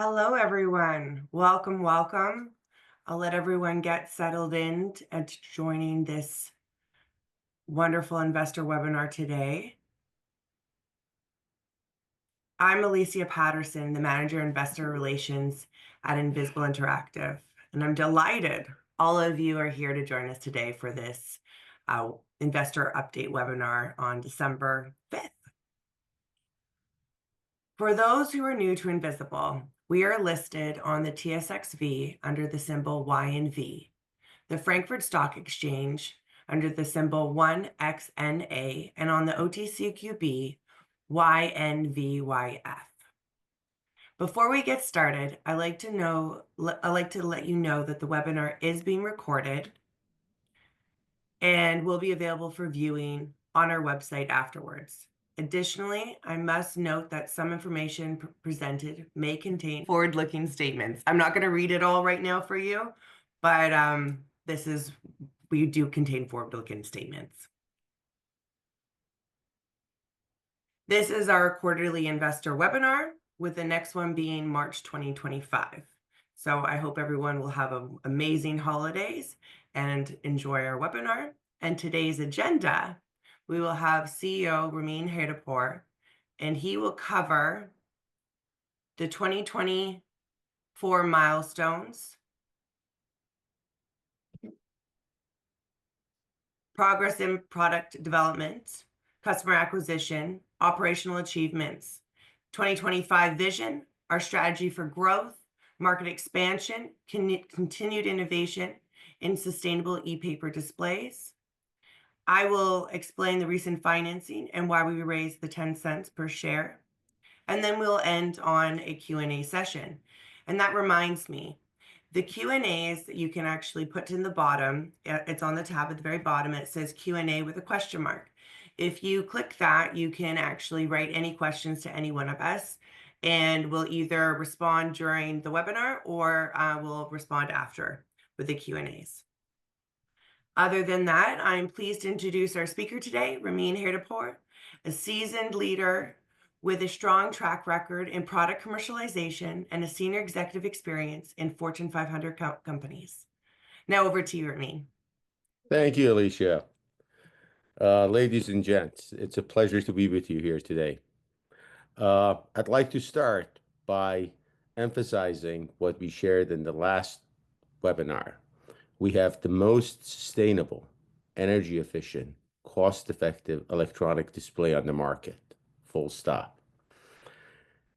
Hello, everyone. Welcome, welcome. I'll let everyone get settled in and joining this wonderful investor webinar today. I'm Alicia Patterson, the Manager of Investor Relations at Ynvisible Interactive, and I'm delighted all of you are here to join us today for this investor update webinar on December 5th. For those who are new to Ynvisible, we are listed on the TSX-V under the symbol YNV, the Frankfurt Stock Exchange under the symbol 1XNA, and on the OTCQB YNVYF. Before we get started, I'd like to let you know that the webinar is being recorded and will be available for viewing on our website afterwards. Additionally, I must note that some information presented may contain forward-looking statements. I'm not going to read it all right now for you, but we do contain forward-looking statements. This is our quarterly investor webinar, with the next one being March 2025. So I hope everyone will have amazing holidays and enjoy our webinar. And today's agenda, we will have CEO Ramin Haydapour, and he will cover the 2024 milestones, progress in product development, customer acquisition, operational achievements, 2025 vision, our strategy for growth, market expansion, continued innovation in sustainable e-paper displays. I will explain the recent financing and why we raised the 10 cents per share. And then we'll end on a Q&A session. And that reminds me, the Q&As that you can actually put in the bottom, it's on the tab at the very bottom, it says Q&A with a question mark. If you click that, you can actually write any questions to any one of us, and we'll either respond during the webinar or we'll respond after with the Q&As. Other than that, I'm pleased to introduce our speaker today, Ramin Haydapour, a seasoned leader with a strong track record in product commercialization and a senior executive experience in Fortune 500 companies. Now over to you, Ramin. Thank you, Alicia. Ladies and gents, it's a pleasure to be with you here today. I'd like to start by emphasizing what we shared in the last webinar. We have the most sustainable, energy efficient, cost-effective electronic display on the market, full stop.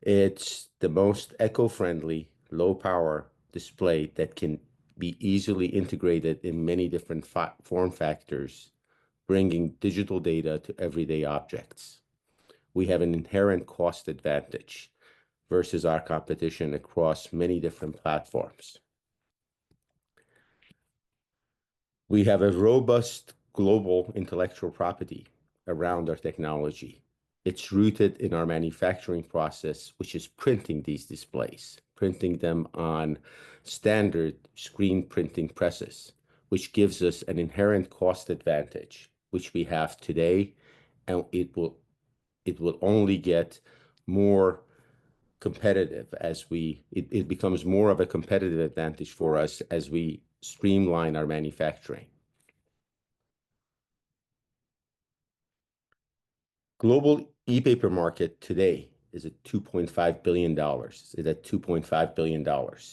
It's the most eco-friendly, low-power display that can be easily integrated in many different form factors, bringing digital data to everyday objects. We have an inherent cost advantage versus our competition across many different platforms. We have a robust global intellectual property around our technology. It's rooted in our manufacturing process, which is printing these displays, printing them on standard screen printing presses, which gives us an inherent cost advantage, which we have today, and it will only get more competitive as it becomes more of a competitive advantage for us as we streamline our manufacturing. Global e-paper market today is at $2.5 billion. It's at $2.5 billion.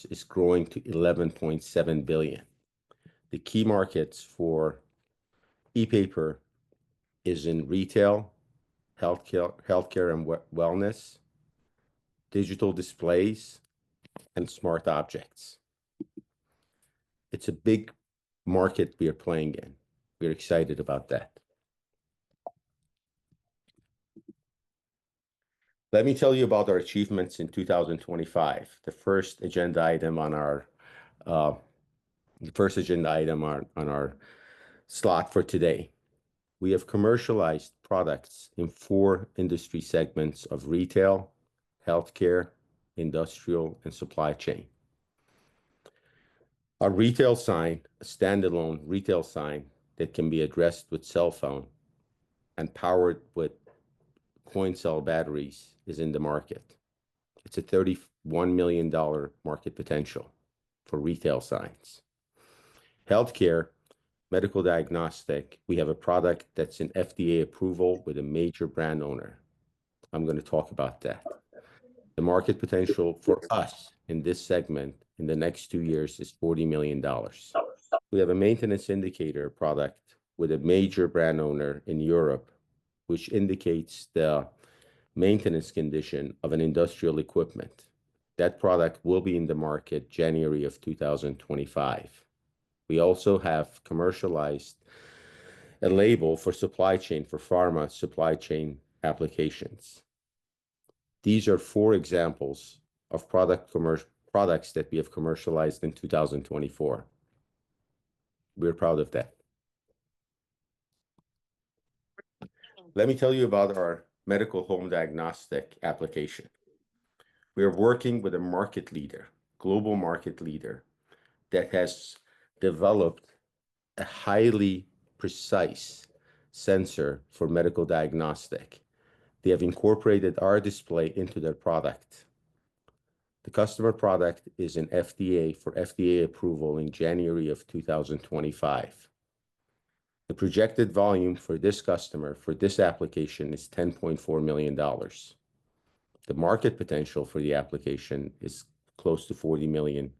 It's growing to $11.7 billion. The key markets for e-paper is in retail, healthcare and wellness, digital displays, and smart objects. It's a big market we are playing in. We're excited about that. Let me tell you about our achievements in 2025. The first agenda item on our slot for today. We have commercialized products in 4 industry segments of retail, healthcare, industrial, and supply chain. Our retail sign, a standalone retail sign that can be addressed with cell phone and powered with coin cell batteries, is in the market. It's a $31 million market potential for retail signs. Healthcare, medical diagnostic, we have a product that's in FDA approval with a major brand owner. I'm going to talk about that. The market potential for us in this segment in the next 2 years is $40 million. We have a maintenance indicator product with a major brand owner in Europe, which indicates the maintenance condition of an industrial equipment. That product will be in the market January of 2025. We also have commercialized a label for supply chain for pharma supply chain applications. These are 4 examples of products that we have commercialized in 2024. We're proud of that. Let me tell you about our medical home diagnostic application. We are working with a market leader, global market leader, that has developed a highly precise sensor for medical diagnostic. They have incorporated our display into their product. The customer product is in FDA for FDA approval in January of 2025. The projected volume for this customer for this application is $10.4 million. The market potential for the application is close to $40 million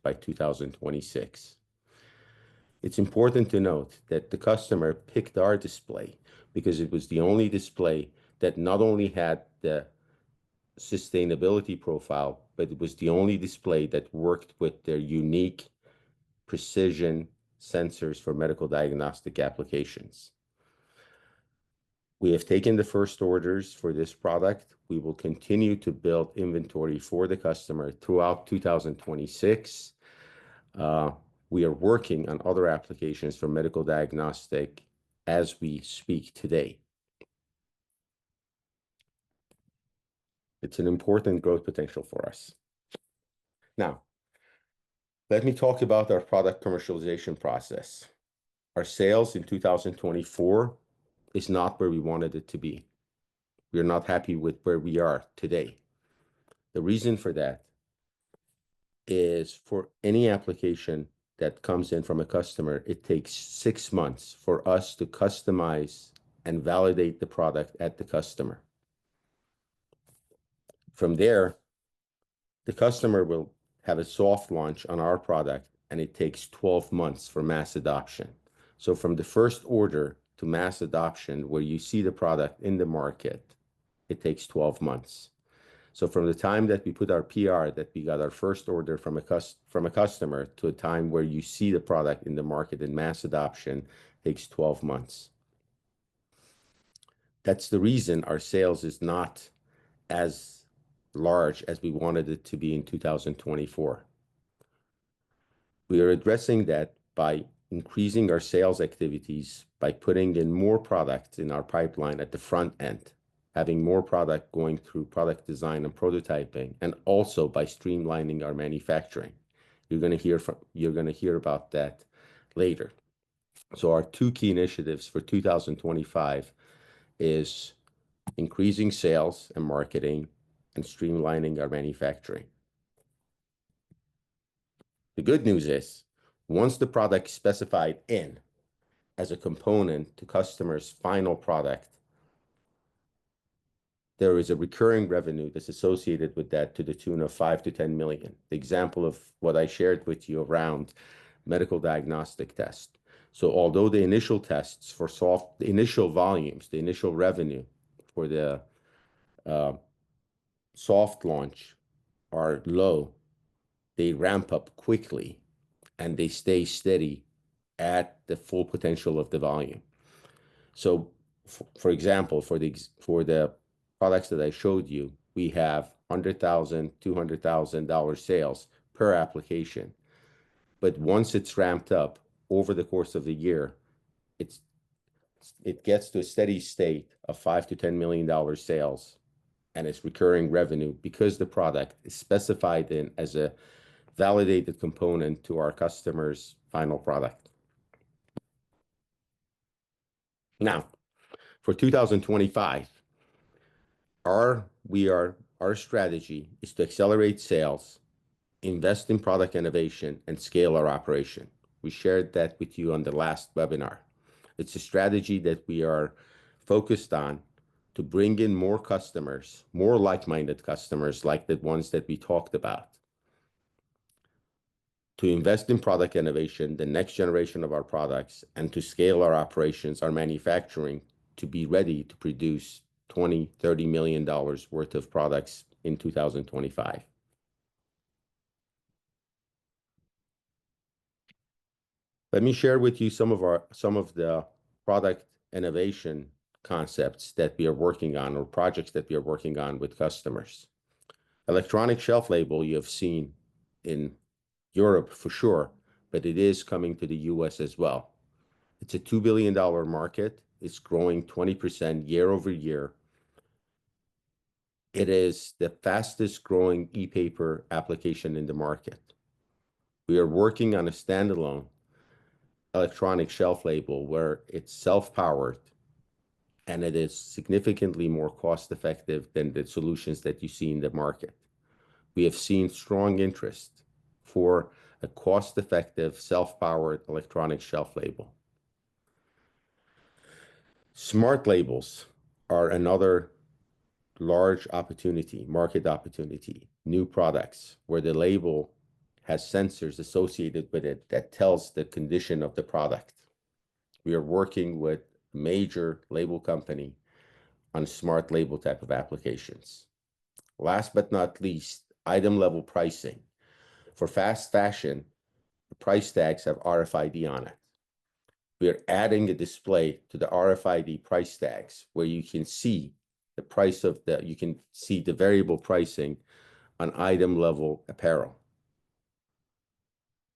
by 2026. It's important to note that the customer picked our display because it was the only display that not only had the sustainability profile, but it was the only display that worked with their unique precision sensors for medical diagnostic applications. We have taken the first orders for this product. We will continue to build inventory for the customer throughout 2026. We are working on other applications for medical diagnostic as we speak today. It's an important growth potential for us. Now, let me talk about our product commercialization process. Our sales in 2024 is not where we wanted it to be. We are not happy with where we are today. The reason for that is for any application that comes in from a customer, it takes 6 months for us to customize and validate the product at the customer. From there, the customer will have a soft launch on our product, and it takes 12 months for mass adoption. So from the first order to mass adoption, where you see the product in the market, it takes 12 months. So from the time that we put our PR, that we got our first order from a customer, to a time where you see the product in the market in mass adoption, takes 12 months. That's the reason our sales is not as large as we wanted it to be in 2024. We are addressing that by increasing our sales activities, by putting in more products in our pipeline at the front end, having more product going through product design and prototyping, and also by streamlining our manufacturing. You're going to hear about that later. So our 2 key initiatives for 2025 is increasing sales and marketing and streamlining our manufacturing. The good news is, once the product is specified in as a component to customer's final product, there is a recurring revenue that's associated with that to the tune of $5 to $10 million. The example of what I shared with you around medical diagnostic test. So although the initial tests for the initial volumes, the initial revenue for the soft launch are low, they ramp up quickly and they stay steady at the full potential of the volume. So for example, for the products that I showed you, we have $100,000, $200,000 sales per application. But once it's ramped up over the course of the year, it gets to a steady state of $5 to $10 million sales, and it's recurring revenue because the product is specified in as a validated component to our customer's final product. Now, for 2025, our our strategy is to accelerate sales, invest in product innovation, and scale our operation. We shared that with you on the last webinar. It's a strategy that we are focused on to bring in more customers, more like-minded customers like the ones that we talked about, to invest in product innovation, the next generation of our products, and to scale our operations, our manufacturing, to be ready to produce $20-30 million worth of products in 2025. Let me share with you some of the product innovation concepts that we are working on, or projects that we are working on with customers. Electronic shelf label you have seen in Europe for sure, but it is coming to the US as well. It's a $2 billion market. It's growing 20% year over year. It is the fastest growing e-paper application in the market. We are working on a standalone electronic shelf label where it's self-powered, and it is significantly more cost-effective than the solutions that you see in the market. We have seen strong interest for a cost-effective, self-powered electronic shelf label. Smart labels are another large opportunity, market opportunity, new products where the label has sensors associated with it that tells the condition of the product. We are working with a major label company on smart label type of applications. Last but not least, item level pricing. For fast fashion, the price tags have RFID on it. We are adding a display to the RFID price tags where you can see the price of you can see the variable pricing on item level apparel.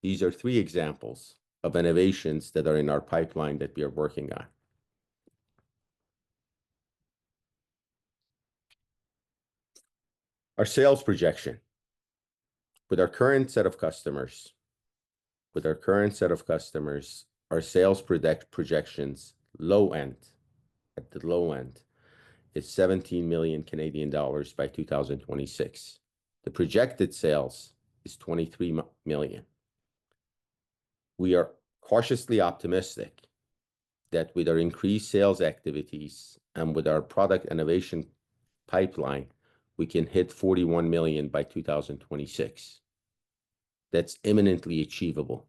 These are 3 examples of innovations that are in our pipeline that we are working on. Our sales projection. With our current set of customers, our sales projections, at the low end, is 17 million Canadian dollars by 2026. The projected sales is 23 million. We are cautiously optimistic that with our increased sales activities and with our product innovation pipeline, we can hit 41 million by 2026. That's imminently achievable.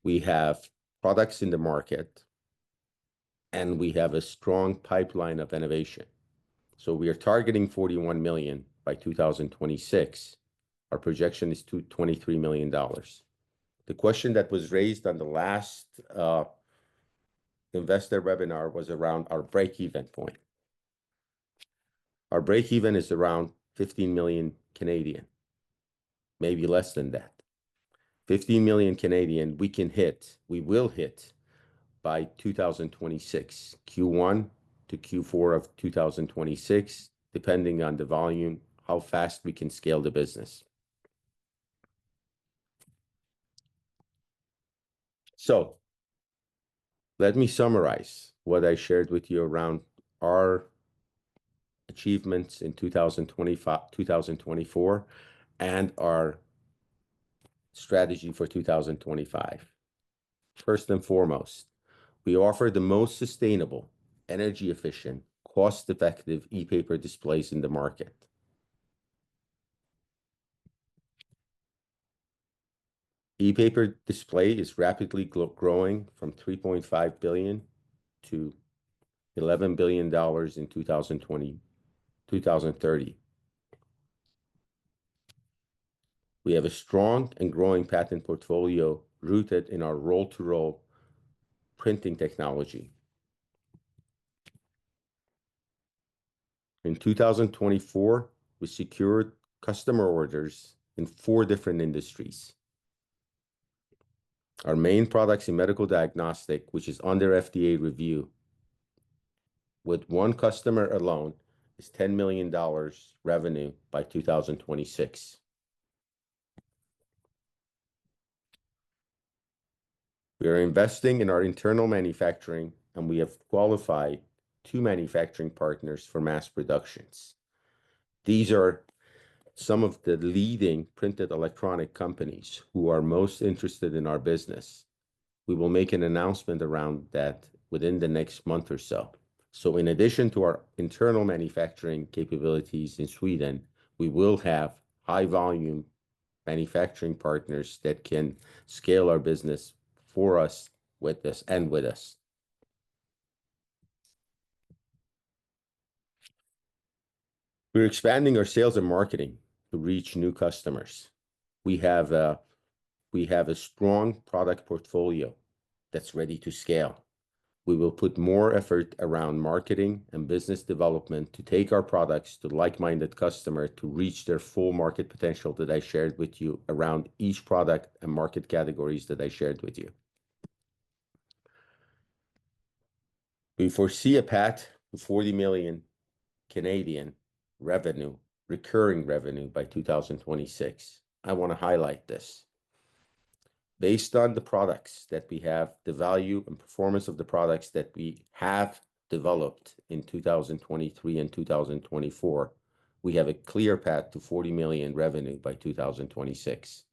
We have products in the market, and we have a strong pipeline of innovation. So we are targeting 41 million by 2026. Our projection is $23 million. The question that was raised on the last investor webinar was around our break-even point. Our break-even is around 15 million Canadian, maybe less than that. 15 million Canadian we will hit by 2026, Q1 to Q4 of 2026, depending on the volume, how fast we can scale the business. So let me summarize what I shared with you around our achievements in 2025, 2024, and our strategy for 2025. First and foremost, we offer the most sustainable, energy-efficient, cost-effective e-paper displays in the market. E-paper display is rapidly growing from $3.5 billion to $11 billion in 2030. We have a strong and growing patent portfolio rooted in our roll-to-roll printing technology. In 2024, we secured customer orders in 4 different industries. Our main products in medical diagnostic, which is under FDA review, with 1 customer alone, is $10 million revenue by 2026. We are investing in our internal manufacturing, and we have qualified 2 manufacturing partners for mass productions. These are some of the leading printed electronic companies who are most interested in our business. We will make an announcement around that within the next month or so. So in addition to our internal manufacturing capabilities in Sweden, we will have high volume manufacturing partners that can scale our business for us, with us, and with us. We're expanding our sales and marketing to reach new customers. We have a strong product portfolio that's ready to scale. We will put more effort around marketing and business development to take our products to like-minded customer to reach their full market potential that I shared with you around each product and market categories that I shared with you. We foresee a path to 40 million Canadian revenue, recurring revenue by 2026. I want to highlight this. Based on the products that we have, the value and performance of the products that we have developed in 2023 and 2024, we have a clear path to 40 million revenue by 2026.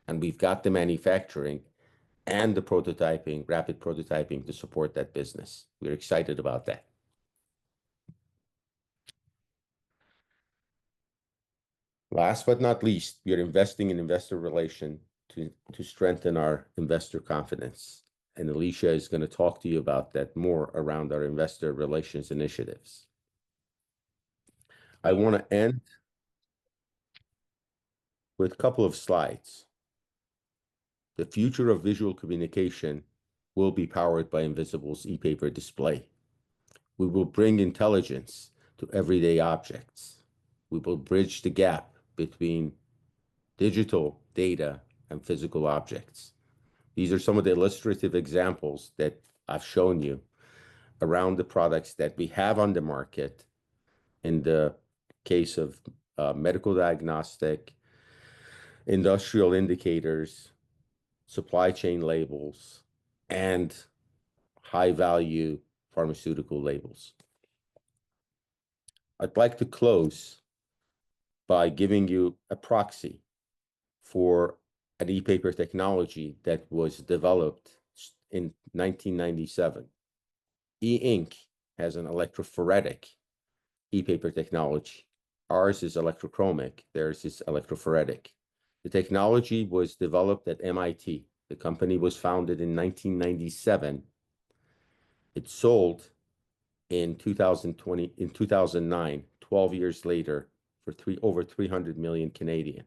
And we've got the manufacturing and the prototyping, rapid prototyping to support that business. We're excited about that. Last but not least, we are investing in investor relations to strengthen our investor confidence. And Alicia is going to talk to you about that more around our investor relations initiatives. I want to end with a couple of slides. The future of visual communication will be powered by Ynvisible's e-paper display. We will bring intelligence to everyday objects. We will bridge the gap between digital data and physical objects. These are some of the illustrative examples that I've shown you around the products that we have on the market in the case of medical diagnostic, industrial indicators, supply chain labels, and high-value pharmaceutical labels. I'd like to close by giving you a proxy for an e-paper technology that was developed in 1997. E-ink has an electrophoretic e-paper technology. Ours is electrochromic, theirs is electrophoretic. The technology was developed at MIT. The company was founded in 1997. It sold in 2009, 12 years later, for over 300 million Canadian.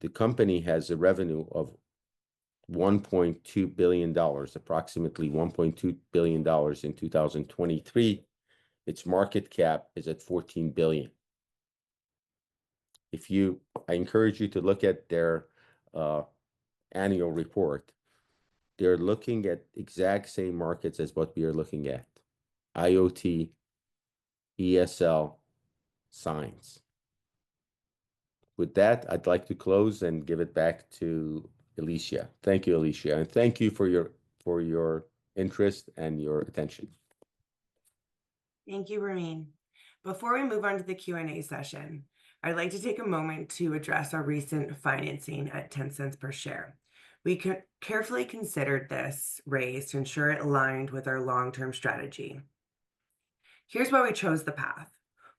The company has a revenue of $1.2 billion, approximately $1.2 billion in 2023. Its market cap is at $14 billion. I encourage you to look at their annual report. They're looking at exact same markets as what we are looking at: IoT, ESL, science. With that, I'd like to close and give it back to Alicia. Thank you, Alicia, and thank you for your interest and your attention. Thank you, Ramin. Before we move on to the Q&A session, I'd like to take a moment to address our recent financing at 10 cents per share. We carefully considered this raise to ensure it aligned with our long-term strategy. Here's why we chose the path.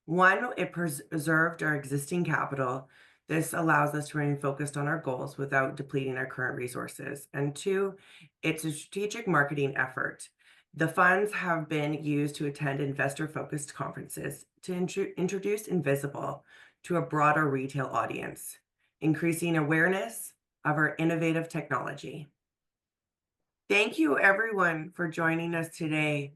One, it preserved our existing capital. This allows us to remain focused on our goals without depleting our current resources. And two, it's a strategic marketing effort. The funds have been used to attend investor-focused conferences to introduce Ynvisible to a broader retail audience, increasing awareness of our innovative technology. Thank you, everyone, for joining us today.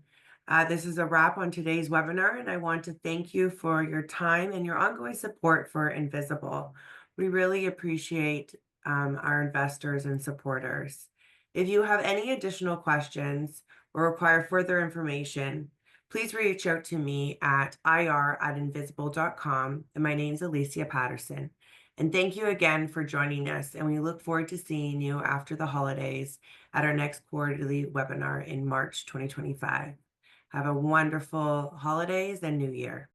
This is a wrap on today's webinar, and I want to thank you for your time and your ongoing support for Ynvisible. We really appreciate our investors and supporters. If you have any additional questions or require further information, please reach out to me at ir@ynvisible.com. And my name is Alicia Patterson. And thank you again for joining us. And we look forward to seeing you after the holidays at our next quarterly webinar in March 2025. Have a wonderful holidays and New Year.